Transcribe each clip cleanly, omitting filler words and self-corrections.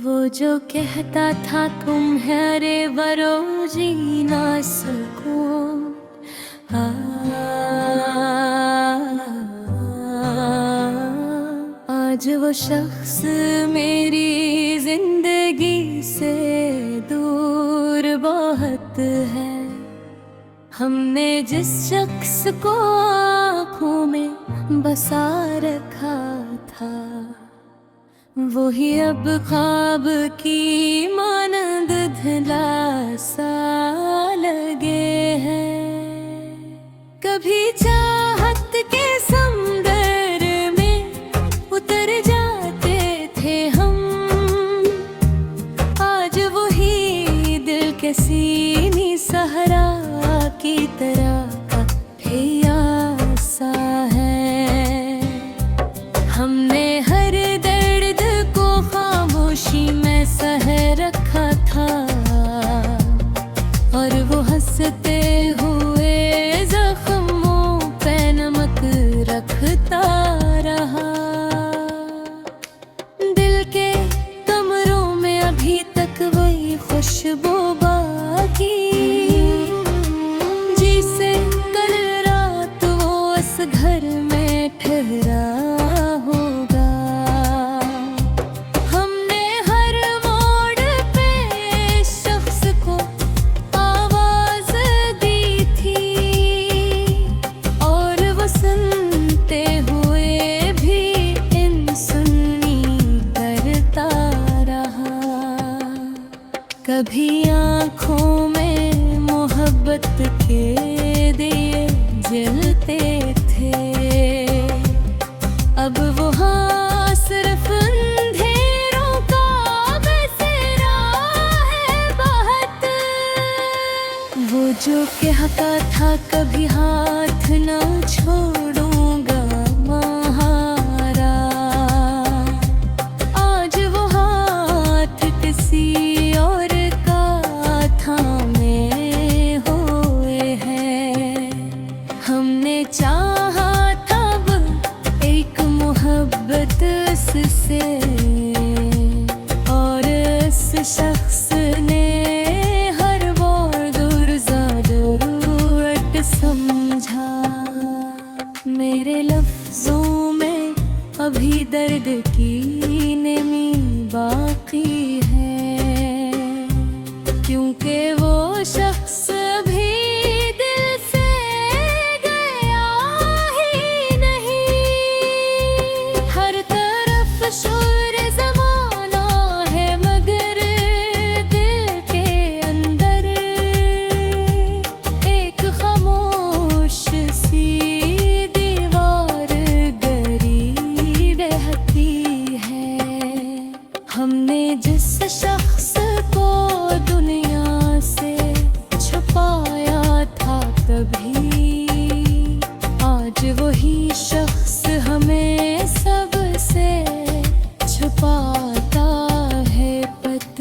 वो जो कहता था तुम है रे वरो जी ना सको, आज वो शख्स मेरी जिंदगी से दूर बहुत है। हमने जिस शख्स को आँखों में बसा रखा था, वही अब ख्वाब की मानंद धुंधला सा लगे हैं। कभी चाहत के समुंदर में उतर जाते थे हम, आज वही दिल के सीनी सहरा की तरह का प्यासा है। हमने हर दर्द को खामोशी में सह रखा था, और वो हंसते हुए जख्मों पे नमक रखता रहा। दिल के कमरों में अभी तक वही खुशबू बाकी, जिसे कल रात वो उस घर में ठहरा होगा। हमने हर मोड़ पे शख्स को आवाज दी थी, और वो सुनते हुए भी अनसुनी करता रहा। कभी आँखों में मोहब्बत के दिए जलते थे, अब वो हाँ सिर्फ अंधेरों का बसेरा है बहुत। वो जो कहता था कभी हाथ ना छोड़ूंगा तुम्हारा, आज वो हाथ किसी और का थामे हुए हैं। हमने चाहा था अब एक मोहब्बत उससे, और उस शख्स ने हर बार ज़रूरत समझा। मेरे लफ्ज़ों में अभी दर्द की नमी बाकी है, क्योंकि वो शख्स भी दिल से गया ही नहीं। हर तरफ शोर ज़माना है, मगर दिल के अंदर एक खामोश सी दीवार गरी रहती है। हमने जिस शख्स को दुनिया से छुपाया था कभी, आज वही शख्स हमें सबसे छुपाता है पत।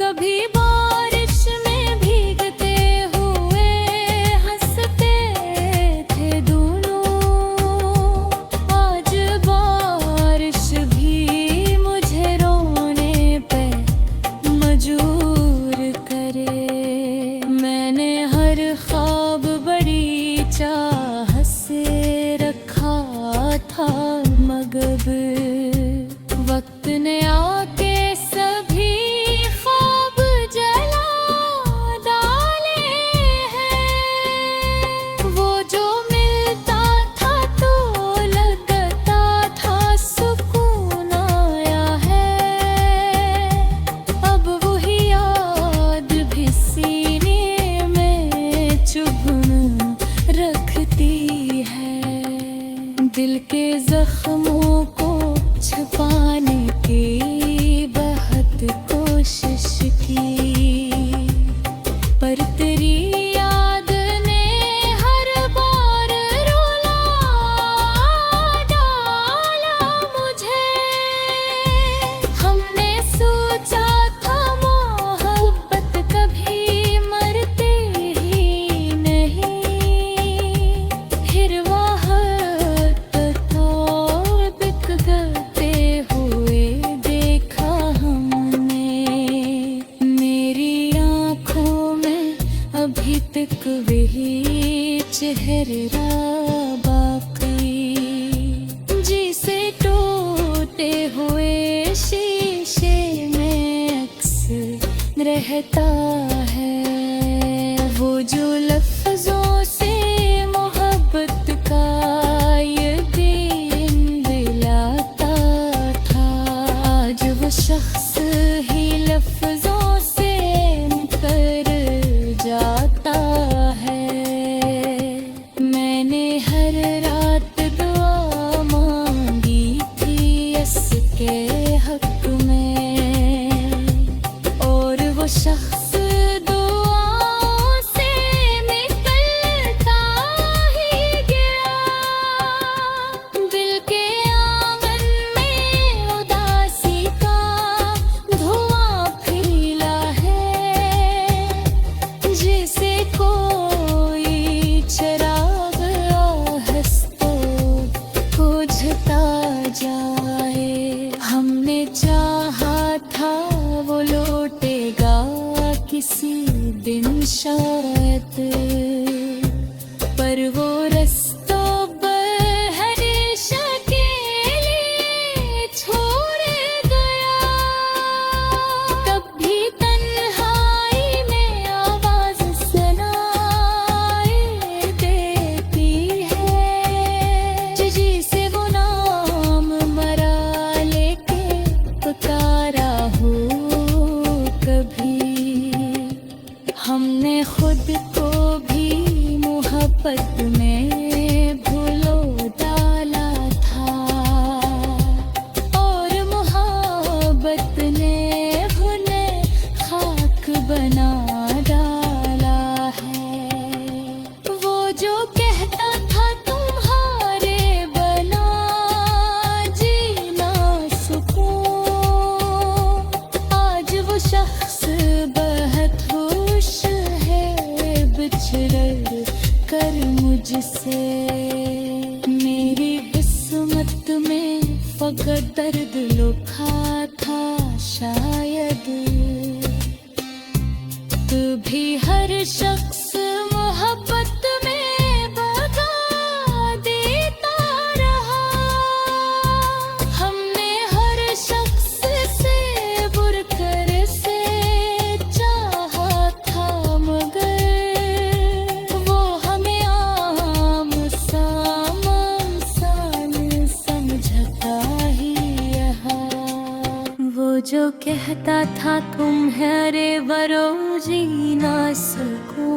कभी बारिश में भीगते हुए हंसते थे दोनों, आज बारिश भी मुझे रोने पे मजबूर चेहरा बाकी, जिसे टूटे हुए शीशे में अक्स रहता है। वो जो लफ्जों से मोहब्बत का यकीन दिलाता था, आज वो शख्स ही लफ्जों से मुकर जाता है। मैंने हर रात दुआ मांगी थी इसके हक में, और वो शख्स दुआओं से निकलता ही गया। दिल के आंगन में उदासी का धुआं फैला है, जिसे कोई चराग आहस्ते बुझता जाए। हमने चाहा था वो लौटेगा किसी दिन शायद, पर वो रस्तों पर हमेशा के लिए छोड़ गया। कभी तन्हाई में आवाज सुनाई देती है, जिसे वो नाम मरा लेके पुकारा हो कभी। हमने खुद को भी मोहब्बत में भूलो डाला था, और मोहब्बत ने उन्हें खाक बना डाला है। वो जो कहता था तुम्हारे बना जीना सुकून, आज वो शख्स बहुत खुश है बिछड़ कर मुझसे। मेरी किस्मत में फकत दर्द लिखा था शायद, भी हर शख्स मोहब्बत में बगा देता रहा। हमने हर शख्स से बुरकर से चाहा था, मगर वो हमें आम सामान सान समझता ही यहाँ। वो जो कहता था तुम्हारे बरो जी ना सको,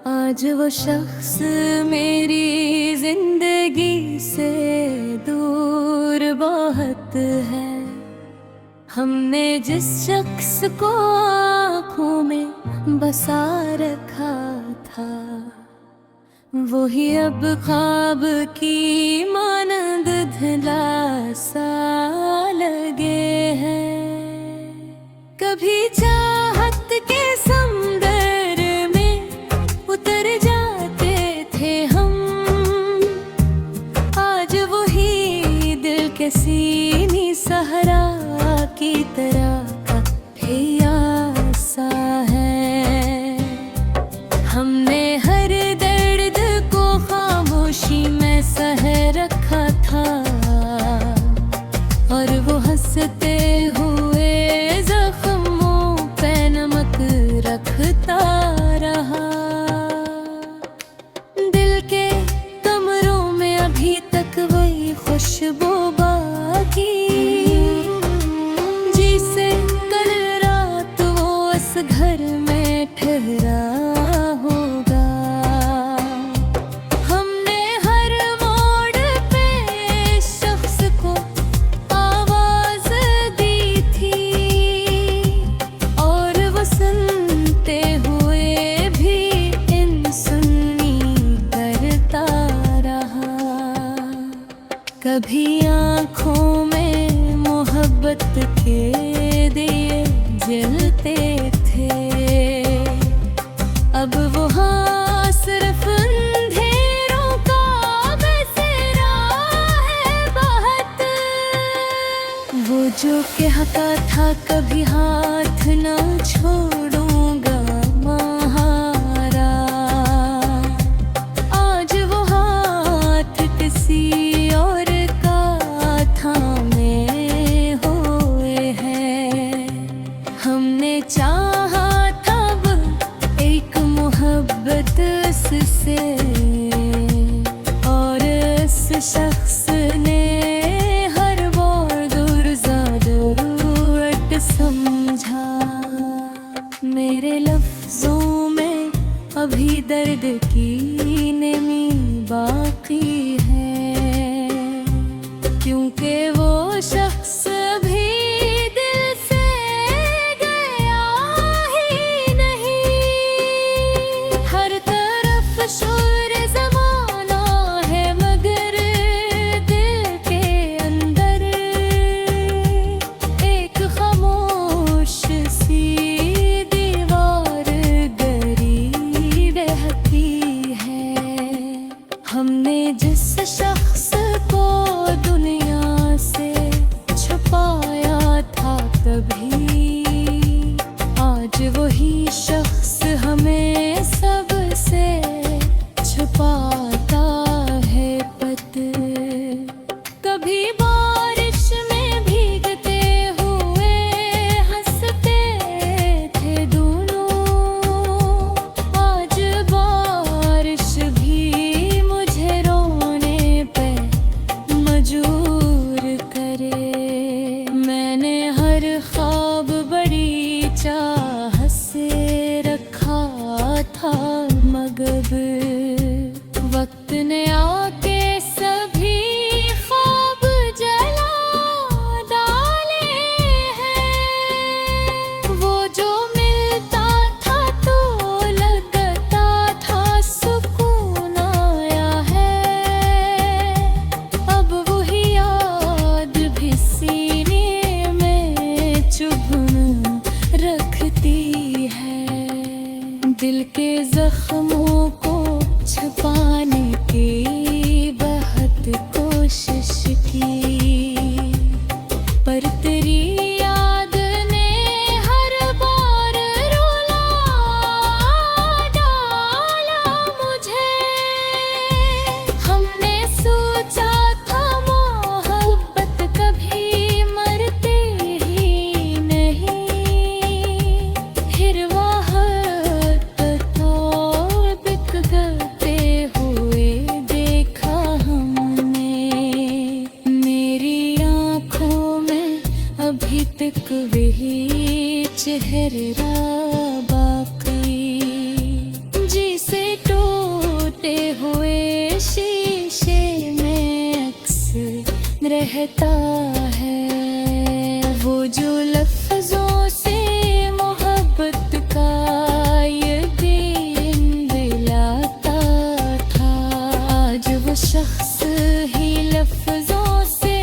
आज वो शख्स मेरी जिंदगी से दूर बहुत है। हमने जिस शख्स को आँखों में बसा रखा था, वही अब ख्वाब की मानंद धुंधला सा लगे हैं। कभी चाहत के समुंदर में उतर जाते थे हम, आज वही दिल के सीनी सहरा की तरह का प्यासा है। हमने हर खामोशी में सह रखा था, और वो हंसते हुए जख्मों पे नमक रखता रहा। दिल के कमरों में अभी तक वही खुशबू बाकी, जिसे कल रात वो उस घर में ठहरा होगा। कभी आँखों में मोहब्बत के दिए जलते थे, अब वो हाँ सिर्फ अंधेरों का बसेरा है बहुत। वो जो कहता था कभी हाथ ना किसी और का थामे हुए हैं। हमने चाहा तब एक मोहब्बत उससे, और उस शख्स ने हर बार ज़रूरत समझा। मेरे लफ्ज़ों में अभी दर्द की नमी बाकी है, क्योंकि वो शख्स भी दिल से गया ही नहीं। हर तरफ शोर ज़माना है, मगर दिल के अंदर एक खामोश सी दीवार गरी रहती है। हमने जिस शख्स को दुनिया से छुपाया था कभी, आज वही शख्स हमें सबसे छुपाता है पत। कभी बारिश में भीगते हुए हंसते थे दोनों, आज बारिश भी मुझे रोने पे मजबूर करे। मैंने हर ख्वाब बड़ी चाह से रखा था, मगर वक्त ने आके सभी ख्वाब जला डाले हैं। वो जो मिलता था तो लगता था सुकून आया है, अब वही याद भी सीने में चुभन रखती है। दिल के जख्मों को छुपाने की बहुत कोशिश की, पर तेरी याद ने हर बार रुला डाला मुझे। हमने सोचा था मोहब्बत कभी मरती ही नहीं, फिर वक्त तो बिक गते हुए देखा हमने। मेरी आँखों में अभी तक वही चेहरा बाकी, जिसे टूटे हुए शीशे में अक्स रहता है। वो जो लफ्ज़ों से मोहब्बत का यकीन दिलाता था, आज वो शख्स ही लफ्ज़ों से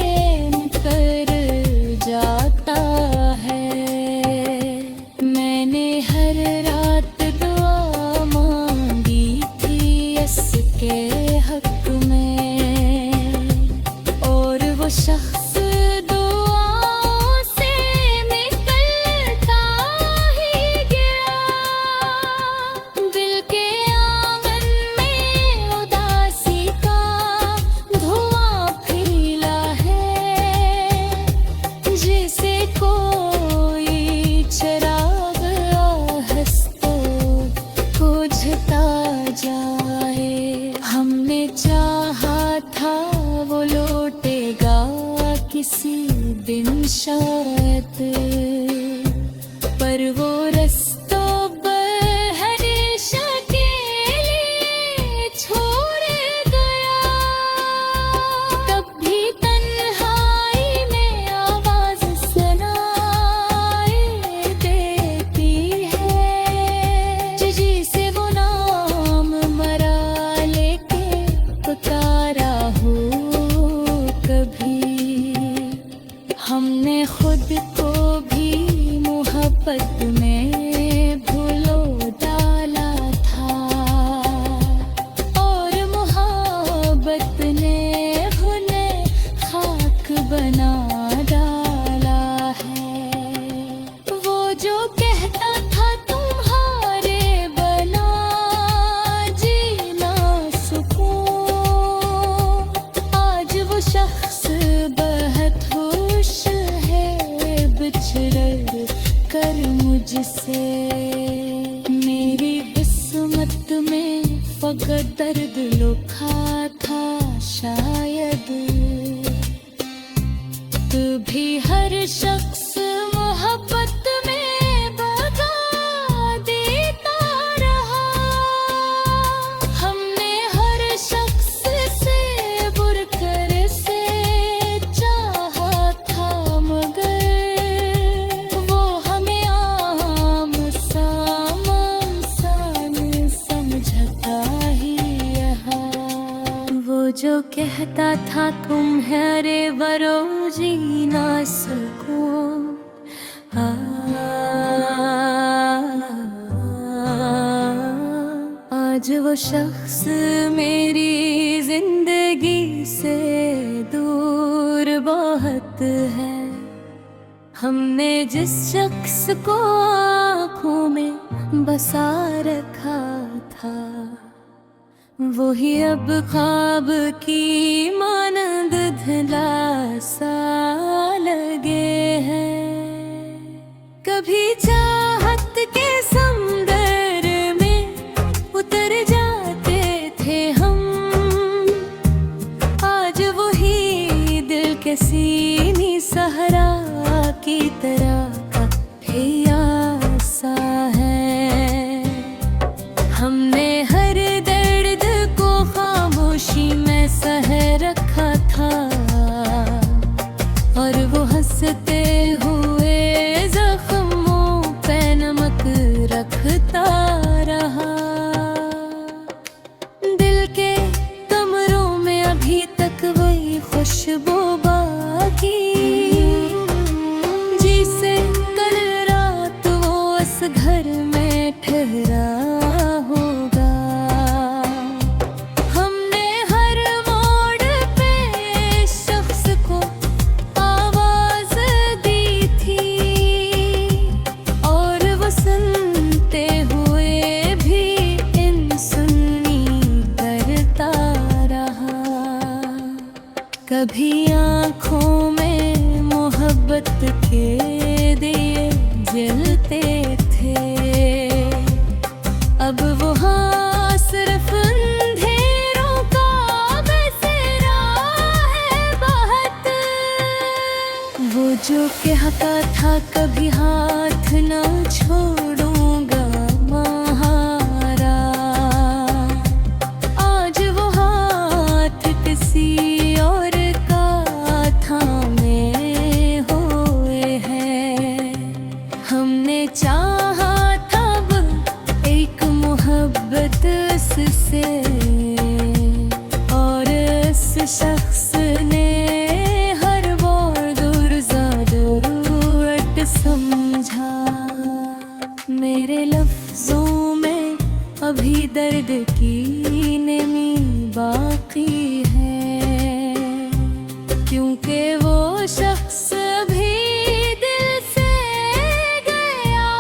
मुकर जाता है। मैंने हर रात दुआ मांगी थी इसके हक में, और वो शख्स दुआओं से निकलता ही गया। दिल के आंगन में उदासी का धुआं फैला है, जैसे कोई चराग आहस्ते बुझता जाए। हमने चाहा था वो लौटेगा किसी दिन शायद, पर वो रस्तों पर हमेशा के लिए छोड़ गया। तब भी तन्हाई में आवाज सुनाई देती है, जिसे वो नाम मरा लेके पुकारा हो कभी। हमने खुद को भी मोहब्बत में भूलो डाला था, और मोहब्बत ने उन्हें खाक बना डाला है। वो जो कहता था तुम्हारे बना जीना सुकून, भी हर शख्स मोहब्बत में बता देता रहा। हमने हर शख्स से बुरकर से चाहा था, मगर वो हमें आम इंसान समझता ही रहा। वो जो कहता था तुम्हारे बरो जी ना सको, आज वो शख्स मेरी जिंदगी से दूर बहुत है। हमने जिस शख्स को आँखों में बसा रखा था, वही अब ख्वाब की मानंद धुंधला सा लगे हैं। कभी चाहत के समुंदर में उतर जाते थे हम, आज वही दिल के सीनी सहरा की तरह का प्यासा है। हमने हर दर्द को खामोशी में सह रखा था, और वो हंसते हुए जख्मों पे नमक रखता रहा। दिल के कमरों में अभी तक वही खुशबू बाकी, जिसे कल रात वो इस घर में ठहरा होगा। हमने हर मोड़ पे शख्स को आवाज दी थी, और वो सुनते हुए भी अनसुनी करता रहा। कभी आँखों में मोहब्बत के दिए जलते थे, अब वो हाँ सिर्फ अंधेरों का बसेरा है बहुत। वो जो कहता था कभी हाथ ना छोड़ूंगा तुम्हारा, आज वो हाथ किसी और का थामे हुए हैं। हमने चाहा था एक मोहब्बत से, और इस शख्स ने हर बार ज़रूरत समझा। मेरे लफ्जों में अभी दर्द की नमी बाकी है, क्योंकि वो शख्स अभी दिल से गया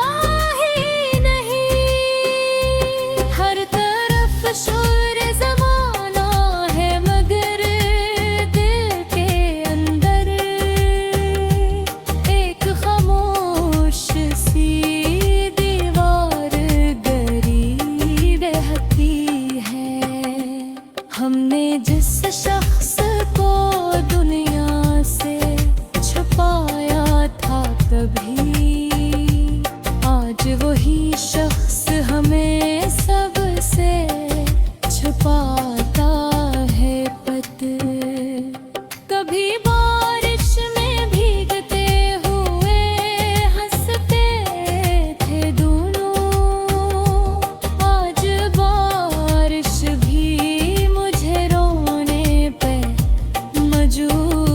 ही नहीं। हर तरफ शोर ज़माना है, मगर दिल के अंदर एक खामोश सी दीवार गरीब रहती है। हमने जिस शख्स को दुनिया से छुपाया था कभी, आज वही शख्स हमें सबसे छुपाता है पत। कभी बारिश में भीगते हुए हंसते थे दोनों, आज बारिश भी मुझे रोने पे मजबूर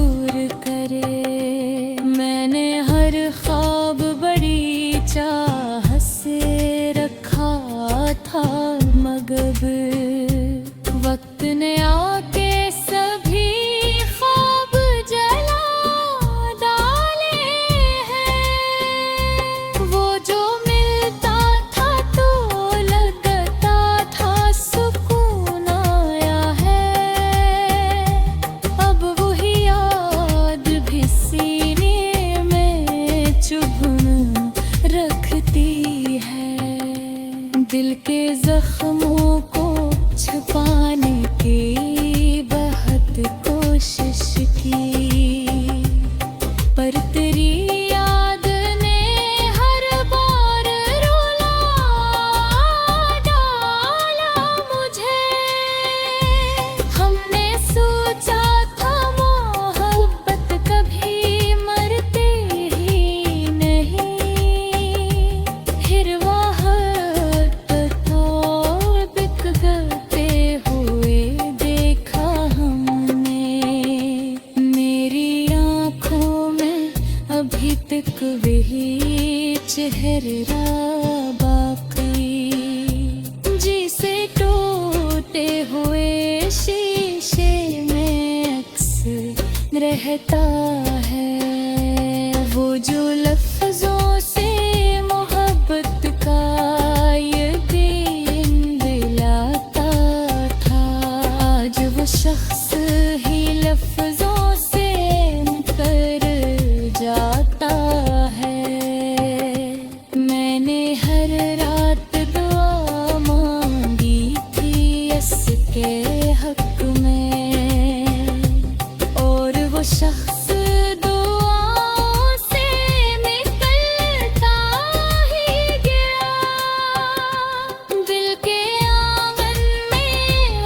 एक वही चेहरा बाकी, जिसे टूटे हुए शीशे में अक्स रहता है। वो जो लफ्जों से मोहब्बत का यकीन दिलाता था, आज वो शख्स ही लफ्जों से मुकर जाता है। मैंने हर रात दुआ मांगी थी इसके हक में, और वो शख्स दुआओं से निकलता ही गया। दिल के आंगन में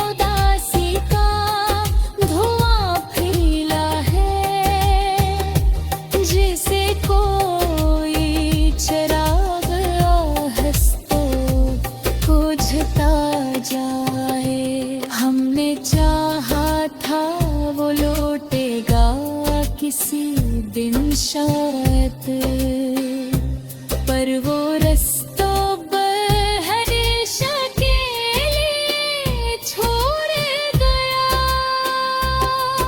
उदासी का धुआं फैला है, जिसे कोई चराग आहस्ता बुझता जाए। हमने चाहा था वो लौटेगा किसी दिन शायद, पर वो रस्तों हमेशा के लिए छोड़ गया।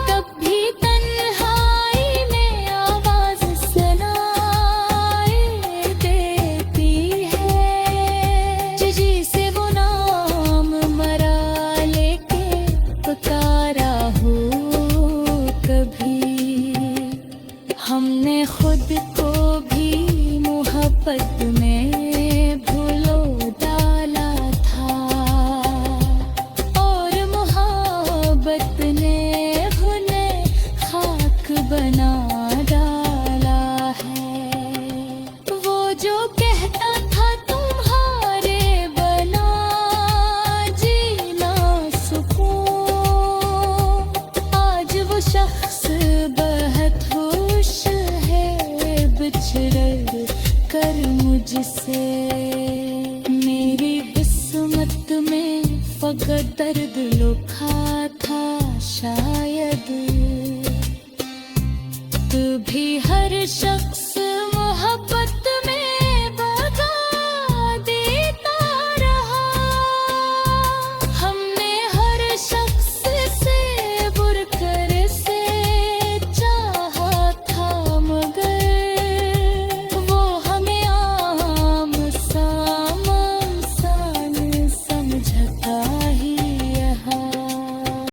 कभी तन्हाई में आवाज सुनाई देती है, जिसे वो नाम मरा लेके पुकारा हो कभी। हमने खुद को भी मोहब्बत में भूलो डाला था, और मोहब्बत ने उन्हें खाक बना डाला है। वो जो कहता था तुम्हारे बना जीना सुकून, आज वो शख्स बहुत खुश है बिछड़ कर मुझसे। मेरी किस्मत में फकत दर्द लिखा था शायद, तभी हर शख्स